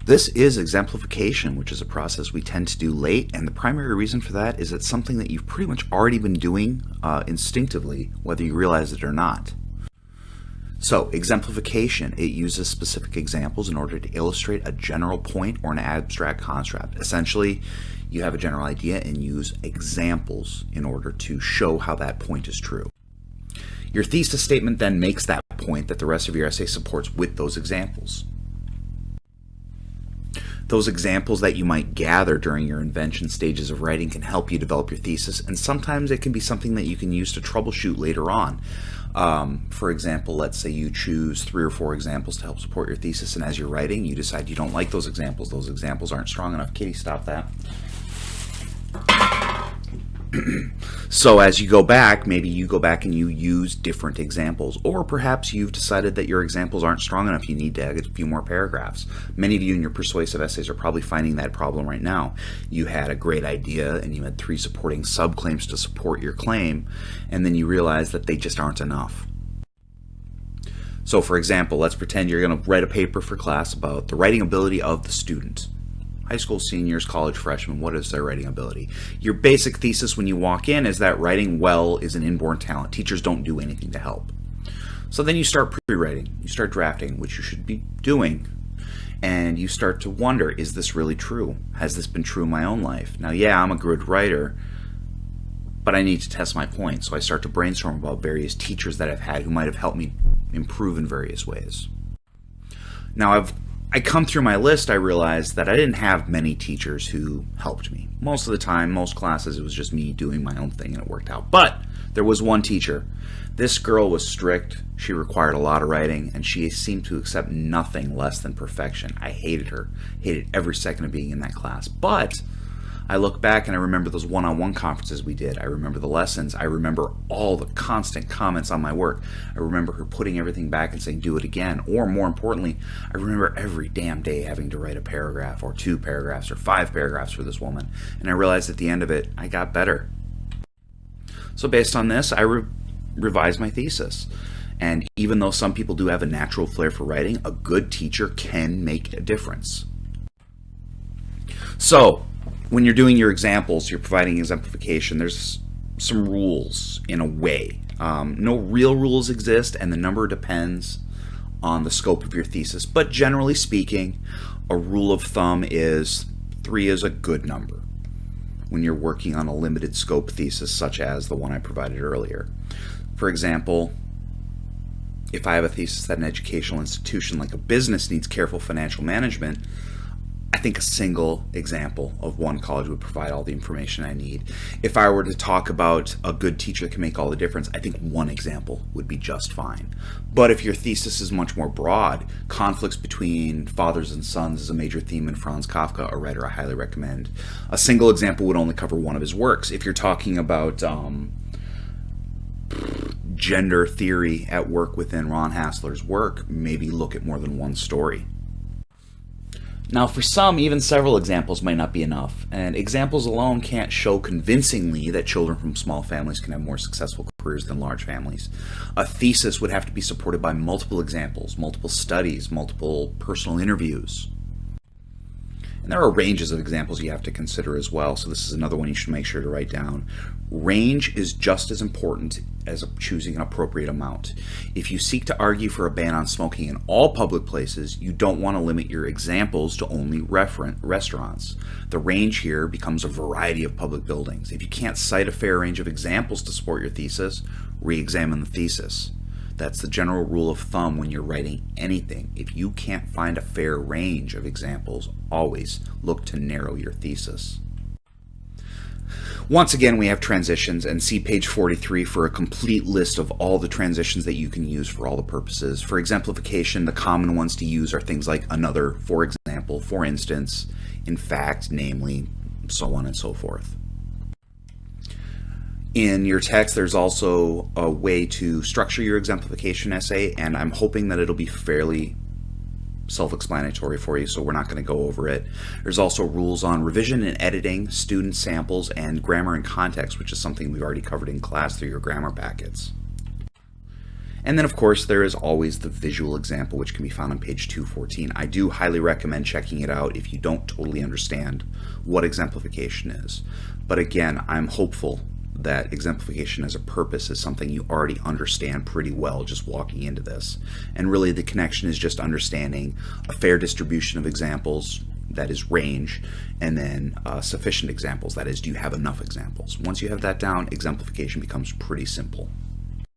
This is exemplification, which is a process we tend to do late, and the primary reason for that is it's something that you've pretty much already been doing instinctively, whether you realize it or not. So, exemplification, it uses specific examples in order to illustrate a general point or an abstract concept. Essentially, you have a general idea and use examples in order to show how that point is true. Your thesis statement then makes that point that the rest of your essay supports with those examples. Those examples that you might gather during your invention stages of writing can help you develop your thesis, and sometimes it can be something that you can use to troubleshoot later on. For example, let's say you choose 3 or 4 examples to help support your thesis, and as you're writing, you decide you don't like those examples aren't strong enough. Kitty, stop that. So as you go back, maybe you go back and you use different examples, or perhaps you've decided that your examples aren't strong enough, you need to add a few more paragraphs. Many of you in your persuasive essays are probably finding that problem right now. You had a great idea and you had 3 supporting subclaims to support your claim, and then you realize that they just aren't enough. So for example, let's pretend you're going to write a paper for class about the writing ability of the student. High school seniors, college freshmen, what is their writing ability? Your basic thesis when you walk in is that writing well is an inborn talent. Teachers don't do anything to help. So then you start pre-writing, you start drafting, which you should be doing, and you start to wonder, is this really true? Has this been true in my own life? Now, yeah, I'm a good writer, but I need to test my point, so I start to brainstorm about various teachers that I've had who might have helped me improve in various ways. Now, I come through my list, I realized that I didn't have many teachers who helped me. Most of the time, most classes, it was just me doing my own thing and it worked out. But there was one teacher. This girl was strict, she required a lot of writing, and she seemed to accept nothing less than perfection. I hated her, hated every second of being in that class. But I look back and I remember those one-on-one conferences we did. I remember the lessons. I remember all the constant comments on my work. I remember her putting everything back and saying, do it again. Or more importantly, I remember every damn day having to write a paragraph or 2 paragraphs or 5 paragraphs for this woman. And I realized at the end of it, I got better. So based on this, I revised my thesis. And even though some people do have a natural flair for writing, a good teacher can make a difference. So, when you're doing your examples, you're providing exemplification, there's some rules in a way. No real rules exist, and the number depends on the scope of your thesis. But generally speaking, a rule of thumb is 3 is a good number when you're working on a limited scope thesis such as the one I provided earlier. For example, if I have a thesis that an educational institution like a business needs careful financial management, I think a single example of one college would provide all the information I need. If I were to talk about a good teacher that can make all the difference, I think one example would be just fine. But if your thesis is much more broad, conflicts between fathers and sons is a major theme in Franz Kafka, a writer I highly recommend. A single example would only cover one of his works. If you're talking about gender theory at work within Ron Hassler's work, maybe look at more than one story. Now, for some, even several examples might not be enough, and examples alone can't show convincingly that children from small families can have more successful careers than large families. A thesis would have to be supported by multiple examples, multiple studies, multiple personal interviews. And there are ranges of examples you have to consider as well, so this is another one you should make sure to write down. Range is just as important as choosing an appropriate amount. If you seek to argue for a ban on smoking in all public places, you don't want to limit your examples to only restaurants. The range here becomes a variety of public buildings. If you can't cite a fair range of examples to support your thesis, re-examine the thesis. That's the general rule of thumb when you're writing anything. If you can't find a fair range of examples, always look to narrow your thesis. Once again, we have transitions, and see page 43 for a complete list of all the transitions that you can use for all the purposes. For exemplification, the common ones to use are things like another, for example, for instance, in fact, namely, so on and so forth. In your text, there's also a way to structure your exemplification essay, and I'm hoping that it'll be fairly self-explanatory for you, so we're not going to go over it. There's also rules on revision and editing, student samples, and grammar and context, which is something we've already covered in class through your grammar packets. And then, of course, there is always the visual example, which can be found on page 214. I do highly recommend checking it out if you don't totally understand what exemplification is. But again, I'm hopeful that exemplification as a purpose is something you already understand pretty well just walking into this. And really the connection is just understanding a fair distribution of examples, that is range, and then sufficient examples, that is, do you have enough examples? Once you have that down, exemplification becomes pretty simple.